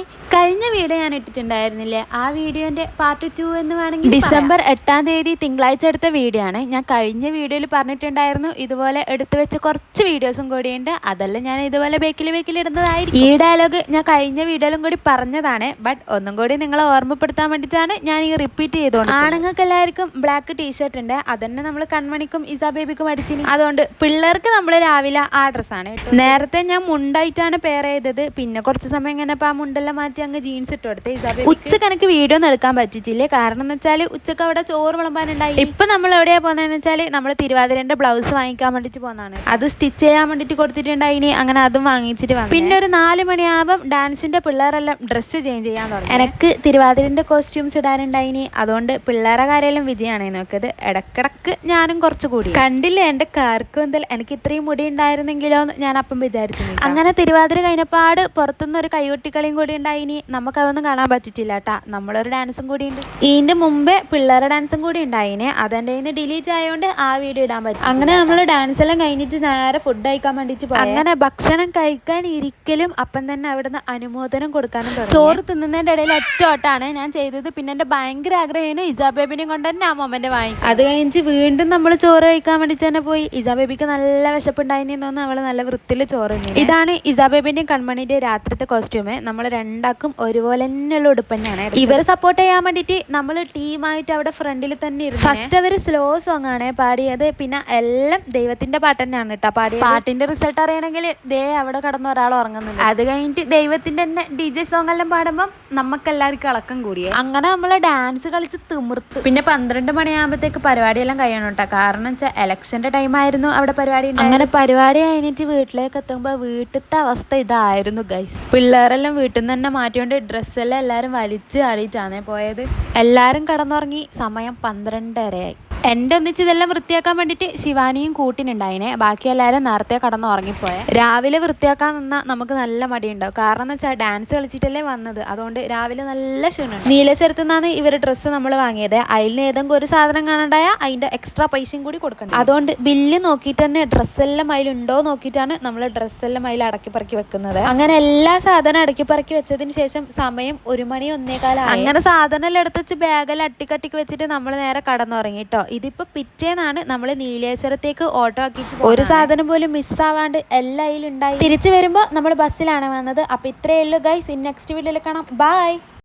Hi, കഴിഞ്ഞ video ഞാൻ ഇട്ടിട്ടുണ്ടായിരുന്നില്ലേ? ആ വീഡിയോൻ്റെ പാർട്ട് 2 എന്ന് വേണമെങ്കിൽ ഡിസംബർ 8-ാം തീയതി തിങ്കളാഴ്ച എടുത്ത വീഡിയോ ആണ്. ഞാൻ കഴിഞ്ഞ വീഡിയോയിൽ പറഞ്ഞിട്ടുണ്ടായിരുന്നു ഇതുപോലെ എടുത്തു വെച്ച കുറച്ച് വീഡിയോസും കൂടിയുണ്ട്. അതെല്ലാം ഞാൻ ഇതുപോലെ ബേക്കിൽ ഇടുന്നതായിരിക്കും. ഈ ഡയലോഗ് ഞാൻ കഴിഞ്ഞ വീഡിയോയിലും കൂടി പറഞ്ഞതാണ്. ബട്ട് ഒന്നും കൂടി നിങ്ങളെ ഓർമ്മപ്പെടുത്താൻ വേണ്ടിയിട്ടാണ് ഞാൻ ഈ റിപ്പീറ്റ് ചെയ്തോണ്ട്. ആണുങ്ങൾക്ക് എല്ലാവർക്കും ബ്ലാക്ക് ടീഷർട്ട് ഉണ്ട്. അതന്നെ നമ്മൾ കൺമണിക്കും ഇസാ ബേബിക്കും അടിച്ചിന്. അതുകൊണ്ട് പിള്ളേർക്ക് നമ്മൾ രാവിലെ ആ ഡ്രസ്സാണ്. നേരത്തെ ഞാൻ മുണ്ടായിട്ടാണ് പെയർ ചെയ്തത്. പിന്നെ കുറച്ച് സമയം ഇങ്ങനെ ആ മുണ്ടെല്ലാം മാറ്റി അങ്ങ് ജീൻസ് ഇട്ട് കൊടുത്ത് ഇസാബേബിക്ക്. ഉച്ചക്ക് എനിക്ക് വീഡിയോ ഒന്നും എടുക്കാൻ പറ്റിച്ചില്ലേ. കാരണം എന്ന് വെച്ചാൽ ഉച്ചക്ക് അവിടെ ചോറ് വിളമ്പാനുണ്ടായി. ഇപ്പൊ നമ്മൾ എവിടെയാ പോകുന്നതെന്ന് വെച്ചാൽ നമ്മൾ തിരുവാതിരന്റെ ബ്ലൗസ് വാങ്ങിക്കാൻ വേണ്ടിട്ട് പോകുന്നതാണ്. അത് സ്റ്റിച്ച് ചെയ്യാൻ വേണ്ടിട്ട് കൊടുത്തിട്ടുണ്ടായിനി. അങ്ങനെ അതും വാങ്ങിച്ചിട്ട് വന്നു. പിന്നെ ഒരു 4 മണിയാകുമ്പോൾ ഡാൻസിന്റെ പിള്ളേരെല്ലാം ഡ്രസ്സ് ചേഞ്ച് ചെയ്യാൻ തുടങ്ങി. എനിക്ക് തിരുവാതിരന്റെ കോസ്റ്റ്യൂംസ് ഇടാനുണ്ടായിനി. അതുകൊണ്ട് പിള്ളേരെ കാര്യമെല്ലാം വിജയാണ് നോക്കിയത്. ഇടക്കിടക്ക് ഞാനും കുറച്ചുകൂടി കണ്ടില്ലേ എന്റെ കാർക്കും എനിക്ക് ഇത്രയും മുടി ഉണ്ടായിരുന്നെങ്കിലോ ഞാൻ അപ്പം വിചാരിച്ചു. അങ്ങനെ തിരുവാതിര കഴിഞ്ഞപ്പാട് പുറത്തുനിന്ന് ഒരു കൈകൊട്ടിക്കളിയും കൂടി ഉണ്ടായിനി. നമുക്കതൊന്നും കാണാൻ പറ്റിയിട്ടില്ല കേട്ടാ. നമ്മളൊരു ഡാൻസും കൂടി ഉണ്ട്. ഇതിന്റെ മുമ്പേ പിള്ളേരുടെ ഡാൻസും കൂടി ഉണ്ടായിനെ. അതെന്റെ കയ്യിൽ നിന്ന് ഡിലീറ്റ് ആയതുകൊണ്ട് ആ വീഡിയോ ഇടാൻ പറ്റും. അങ്ങനെ നമ്മൾ ഡാൻസ് എല്ലാം കഴിഞ്ഞിട്ട് നേരെ ഫുഡ് കഴിക്കാൻ വേണ്ടിട്ട് പോയി. അങ്ങനെ ഭക്ഷണം കഴിക്കാൻ ഇരിക്കലും അപ്പം തന്നെ അവിടുന്ന് അനുമോദനം കൊടുക്കാനും തുടങ്ങി. ചോറ് തിന്നുന്നതിന്റെ ഇടയിൽ ഒറ്റോട്ടാണ് ഞാൻ ചെയ്തത്. പിന്നെ എന്റെ ഭയങ്കര ആഗ്രഹമാണ് ഇസാ ബേബിനെയും കൊണ്ട് തന്നെ ആ മൊമെന്റ് വാങ്ങി. അത് കഴിഞ്ഞ് വീണ്ടും നമ്മൾ ചോറ് കഴിക്കാൻ വേണ്ടിട്ട് തന്നെ പോയി. ഇസാ ബേബിക്ക് നല്ല വിശപ്പുണ്ടായിനി തോന്നുന്നു. അവള് നല്ല വൃത്തിയിൽ ചോറ്. ഇതാണ് ഇസാ ബേബിന്റെയും കൺമണിന്റെ രാത്രിത്തെ കോസ്റ്റ്യൂം. നമ്മൾ രണ്ടാക്കും ഒരുപോലെ തന്നെയുള്ള ഉടുപ്പ് തന്നെയാണ്. ഇവരെ സപ്പോർട്ട് ചെയ്യാൻ വേണ്ടിയിട്ട് നമ്മൾ ടീമായിട്ട് അവിടെ ഫ്രണ്ടിൽ തന്നെ ഇരുന്നു. ഫസ്റ്റ് അവർ സ്ലോ സോങ് ആണ് പാടിയത്. പിന്നെ എല്ലാം ദൈവത്തിന്റെ പാട്ട് തന്നെയാണ് കേട്ടോ പാടിയത്. പാട്ടിന്റെ റിസൾട്ട് അറിയണമെങ്കിൽ ദേ അവിടെ കടന്ന് ഒരാൾ ഉറങ്ങുന്നുണ്ട്. അത് കഴിഞ്ഞിട്ട് ദൈവത്തിന്റെ തന്നെ DJ സോങ് എല്ലാം പാടുമ്പോൾ നമുക്കെല്ലാവർക്കും ഇളക്കം കൂടിയേ. അങ്ങനെ നമ്മൾ ഡാൻസ് കളിച്ച് തിമിർത്ത്. പിന്നെ 12 മണിയാകുമ്പോഴത്തേക്ക് പരിപാടിയെല്ലാം കഴിയണം കേട്ടോ. കാരണം വെച്ചാൽ ഇലക്ഷന്റെ ടൈം ആയിരുന്നു അവിടെ പരിപാടി. അങ്ങനെ പരിപാടി കഴിഞ്ഞിട്ട് വീട്ടിലേക്ക് എത്തുമ്പോൾ വീട്ടിലത്തെ അവസ്ഥ ഇതായിരുന്നു ഗൈസ്. പിള്ളേരെല്ലാം വീട്ടിൽ നിന്ന് തന്നെ മാറ്റിക്കൊണ്ട് ഡ്രസ്സെല്ലാം എല്ലാവരും വലിച്ച് ആടിയിട്ടാണ് പോയത്. എല്ലാവരും കിടന്നുറങ്ങി. സമയം 12:30 എൻ്റെ ഒന്നിച്ച് ഇതെല്ലാം വൃത്തിയാക്കാൻ വേണ്ടിയിട്ട് ശിവാനിയും കൂട്ടിനുണ്ടായിനെ. ബാക്കി എല്ലാവരും നേരത്തെ കടന്ന് ഉറങ്ങിപ്പോയെ. രാവിലെ വൃത്തിയാക്കാൻ നിന്നാൽ നമുക്ക് നല്ല മടിയുണ്ടാവും. കാരണം എന്ന് വെച്ചാൽ ഡാൻസ് കളിച്ചിട്ടല്ലേ വന്നത്. അതുകൊണ്ട് രാവിലെ നല്ല ക്ഷീണമാണ്. നീലശ്വരത്തു നിന്നാണ് ഇവർ ഡ്രസ്സ് നമ്മൾ വാങ്ങിയത്. അതിൽ നിന്ന് ഏതെങ്കിലും ഒരു സാധനം കാണണ്ടായാൽ അതിൻ്റെ എക്സ്ട്രാ പൈസയും കൂടി കൊടുക്കണം. അതുകൊണ്ട് ബില്ല് നോക്കിയിട്ട് തന്നെ ഡ്രസ്സെല്ലാം അതിലുണ്ടോ നോക്കിയിട്ടാണ് നമ്മൾ ഡ്രസ്സെല്ലാം അതിൽ അടക്കി പറക്കി വെക്കുന്നത്. അങ്ങനെ എല്ലാ സാധനം അടക്കി പറക്കി വെച്ചതിന് ശേഷം സമയം 1 മണി 1:15. അങ്ങനെ സാധനം എല്ലാം എടുത്ത് വെച്ച് ബാഗെല്ലാം അട്ടിക്കട്ടിക്ക് വെച്ചിട്ട് നമ്മൾ നേരെ കടന്നുറങ്ങി കേട്ടോ. ഇതിപ്പോ പിറ്റേന്നാണ് നമ്മൾ നീലേശ്വരത്തേക്ക് ഓട്ടോ ആക്കിയിട്ട് ഒരു സാധനം പോലും മിസ്സാവാണ്ട് എല്ലാം അതിലുണ്ടായി. തിരിച്ചു വരുമ്പോൾ നമ്മൾ ബസ്സിലാണ് വന്നത്. അപ്പൊ ഇത്രയേ ഉള്ളൂ ഗൈസ്. ഇൻ നെക്സ്റ്റ് വീഡിയോയിൽ കാണാം. ബൈ.